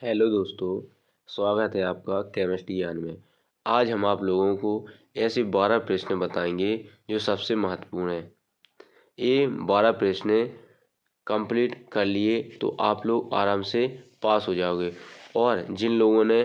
Hello दोस्तों, स्वागत है आपका केमिस्ट्री ज्ञान में। आज हम आप लोगों को ऐसे 12 प्रश्न बताएंगे जो सबसे महत्वपूर्ण हैं। ये 12 प्रश्न कंप्लीट कर लिए तो आप लोग आराम से पास हो जाओगे। और जिन लोगों ने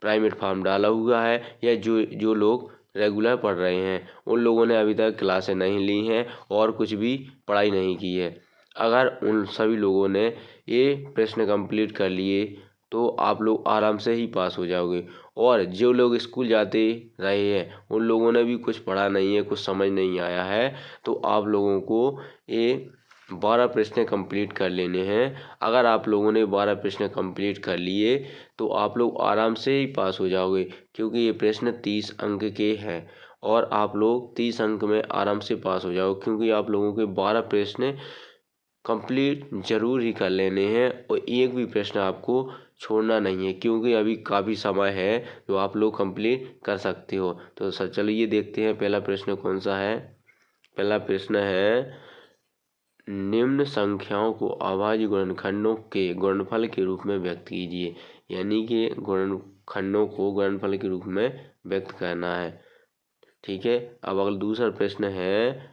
प्राइवेट फॉर्म डाला हुआ है या जो लोग रेगुलर पढ़ रहे हैं उन लोगों ने अभी तक क्लासें नहीं ली हैं और कुछ भी पढ़ाई नहीं की है। अगर उन सभी लोगों ने ये प्रश्न कंप्लीट कर लिए तो आप लोग आराम से ही पास हो जाओगे। और जो लोग स्कूल जाते रहे हैं उन लोगों ने भी कुछ पढ़ा नहीं है, कुछ समझ नहीं आया है, तो आप लोगों को ये 12 प्रश्न कंप्लीट कर लेने हैं। अगर आप लोगों ने 12 प्रश्न कंप्लीट कर लिए तो आप लोग आराम से ही पास हो जाओगे, क्योंकि ये प्रश्न 30 अंक के हैं और आप लोग 30 अंक में आराम से पास हो जाओगे, क्योंकि आप लोगों के 12 प्रश्न कंप्लीट जरूर ही कर लेने हैं और एक भी प्रश्न आपको छोड़ना नहीं है, क्योंकि अभी काफ़ी समय है जो आप लोग कंप्लीट कर सकते हो। तो सर चलिए देखते हैं पहला प्रश्न कौन सा है। पहला प्रश्न है, निम्न संख्याओं को अभाज्य गुणनखंडों के गुणनफल के रूप में व्यक्त कीजिए। यानी कि गुणनखंडों को गुणनफल के रूप में व्यक्त करना है। ठीक है, अब अगला दूसरा प्रश्न है,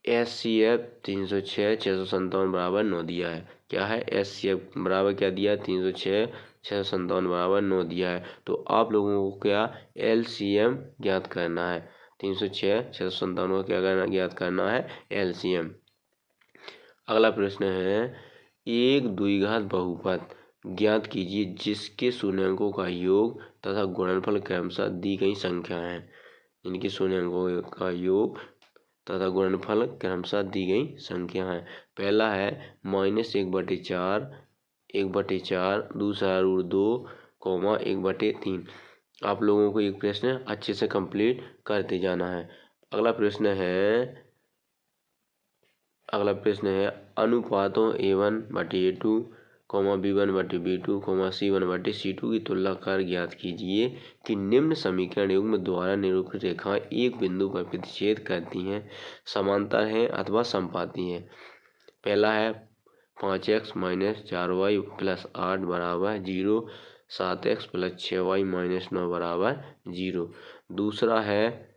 SCF 306 657 बराबर 9 दिया है। क्या है? SCF बराबर क्या दिया है? 306 657 बराबर 9 दिया है। तो आप लोगों को क्या LCM ज्ञात करना है। 306 657 को क्या करना ज्ञात करना है? LCM। अगला प्रश्न है, एक द्विघात बहुपद ज्ञात कीजिए जिसके शून्यंकों का योग तथा गुणनफल क्रमशः दी गई संख्या है। इनके शून्यंकों का योग तथा गुणनफल क्रमशः दी गई संख्या है। पहला है -1/4, 1/4, दूसरा √2, 1/3। आप लोगों को एक प्रश्न अच्छे से कंप्लीट करते जाना है। अगला प्रश्न है अनुपातों A1/A2, B1/B2, C1/C2 की तुलना कर ज्ञात कीजिए कि निम्न समीकरण युग्म द्वारा निरूपित रेखाएं एक बिंदु पर प्रतिच्छेद करती हैं, समांतर हैं अथवा समपाती हैं। पहला है 5x - 4y + 8 बराबर 0, 7x + 6y - 9 बराबर 0। दूसरा है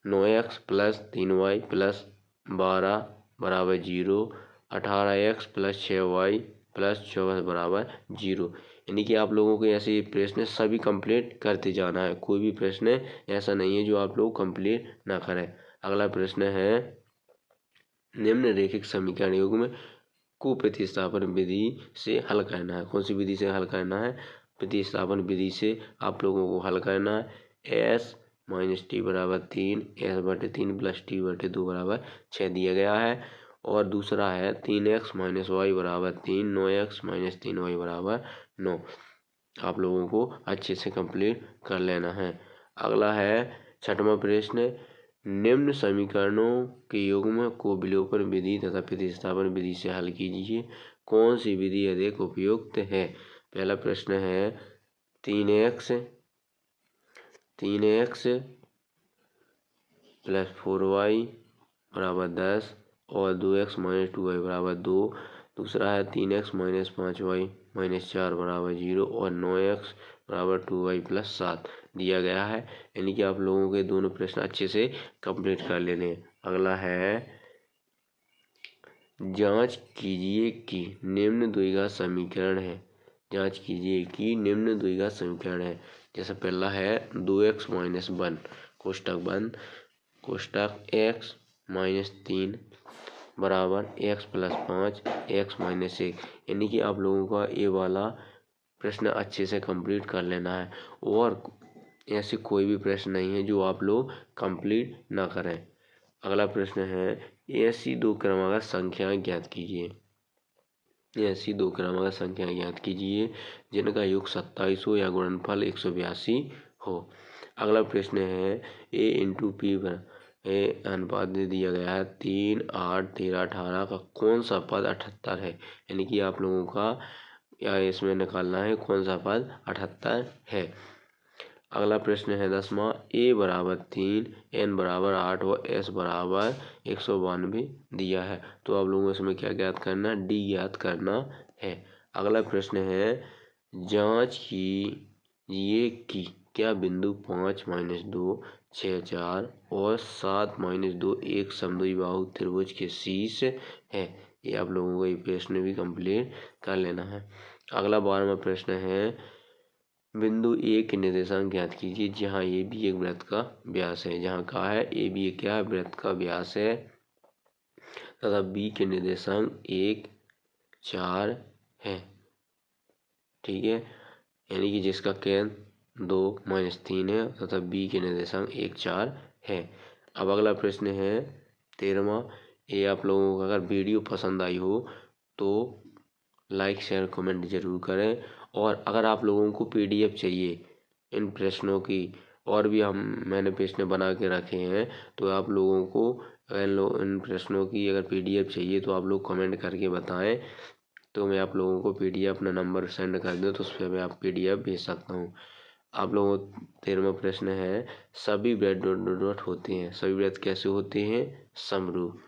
9x + 3y + 12 बराबर 0, 18x + 6y + 24 बराबर 0। यानी कि आप लोगों को ऐसे प्रश्न सभी कंप्लीट करते जाना है। कोई भी प्रश्न ऐसा नहीं है जो आप लोग कंप्लीट ना करें। अगला प्रश्न है, निम्नलिखित समीकरण युग्म को प्रतिस्थापन विधि से हल करना है। कौन सी विधि से हल करना है? प्रतिस्थापन विधि से आप लोगों को हल करना है। S - t बराबर 3, S/3 + t/2 बराबर 6 दिया गया है। और दूसरा है 3x - y बराबर 3, 9x - 3y बराबर 9। आप लोगों को अच्छे से कंप्लीट कर लेना है। अगला है छठवां प्रश्न, निम्न समीकरणों के युग्म को विलोपन विधि तथा प्रतिस्थापन विधि से हल कीजिए। कौन सी विधि अधिक उपयुक्त है? पहला प्रश्न है 3x + 4y बराबर 10 और 2x - 2y बराबर 2। दूसरा है 3x - 5y - 4 बराबर 0 और 9x बराबर 2y + 7 दिया गया है। यानी कि आप लोगों के दोनों प्रश्न अच्छे से कंप्लीट कर लेने हैं। अगला है, जांच कीजिए कि निम्न द्विघात समीकरण है। जांच कीजिए कि निम्न द्विघात समीकरण है। जैसे पहला है 2x - 1 कोष्टक बंद, कोष्टक x - 3 बराबर x + 5 x - 1। यानी कि आप लोगों का ये वाला प्रश्न अच्छे से कंप्लीट कर लेना है और ऐसे कोई भी प्रश्न नहीं है जो आप लोग कंप्लीट ना करें। अगला प्रश्न है, ऐसी दो क्रमागत संख्याएं ज्ञात कीजिए। ऐसी दो क्रमागत संख्याएं ज्ञात कीजिए जिनका योग 27 हो या गुणनफल 182 हो। अगला प्रश्न है, A × P अनुपात दे दिया गया है 3, 8, 13, 18 का कौन सा पद 78 है। यानी कि आप लोगों का या इसमें निकालना है कौन सा पद 78 है। अगला प्रश्न है 10वां, A बराबर 3, N बराबर 8 और S बराबर 192 दिया है। तो आप लोगों को इसमें क्या ज्ञात करना है? D ज्ञात करना है। अगला प्रश्न है, जांच कीजिए कि क्या बिंदु 5-2 6 4 और 7-2 एक समद्विबाहु त्रिभुज के शीर्ष है। ये आप लोगों को ये प्रश्न भी कंप्लीट कर लेना है। अगला 12वां प्रश्न है, बिंदु ए के निर्देशांक ज्ञात कीजिए जहाँ ए भी एक वृत्त का व्यास है। जहाँ कहा है ए भी क्या है, वृत्त का व्यास है तथा बी के निर्देशांक 1 4 है। ठीक है, यानी कि जिसका केंद्र 2-3 है तथा बी के निर्देशांक 1 4 है। अब अगला प्रश्न है 13वां। ये आप लोगों को अगर वीडियो पसंद आई हो तो लाइक शेयर कमेंट जरूर करें, और अगर आप लोगों को PDF चाहिए इन प्रश्नों की, और भी मैंने प्रश्न बना के रखे हैं, तो आप लोगों को इन प्रश्नों की अगर PDF चाहिए तो आप लोग कमेंट करके बताएं, तो मैं आप लोगों को PDF अपना नंबर सेंड कर दूँ तो उस पर मैं आप PDF भेज सकता हूँ। आप लोगों को 13वां प्रश्न है, सभी वृत्त डॉट डॉट डॉट होते हैं। सभी वृत्त कैसे होते हैं, समरूप।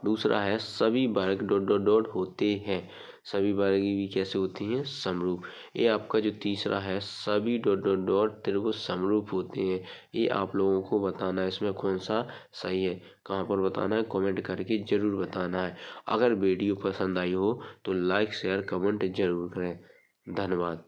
दूसरा है, सभी वर्ग डॉट डॉट डॉट होते हैं। सभी वर्ग भी कैसे होती हैं, समरूप। ये आपका जो तीसरा है, सभी डॉट डॉट डॉट त्रिभुज समरूप होते हैं। ये आप लोगों को बताना है इसमें कौन सा सही है, कहाँ पर बताना है, कमेंट करके जरूर बताना है। अगर वीडियो पसंद आई हो तो लाइक शेयर कमेंट जरूर करें। धन्यवाद।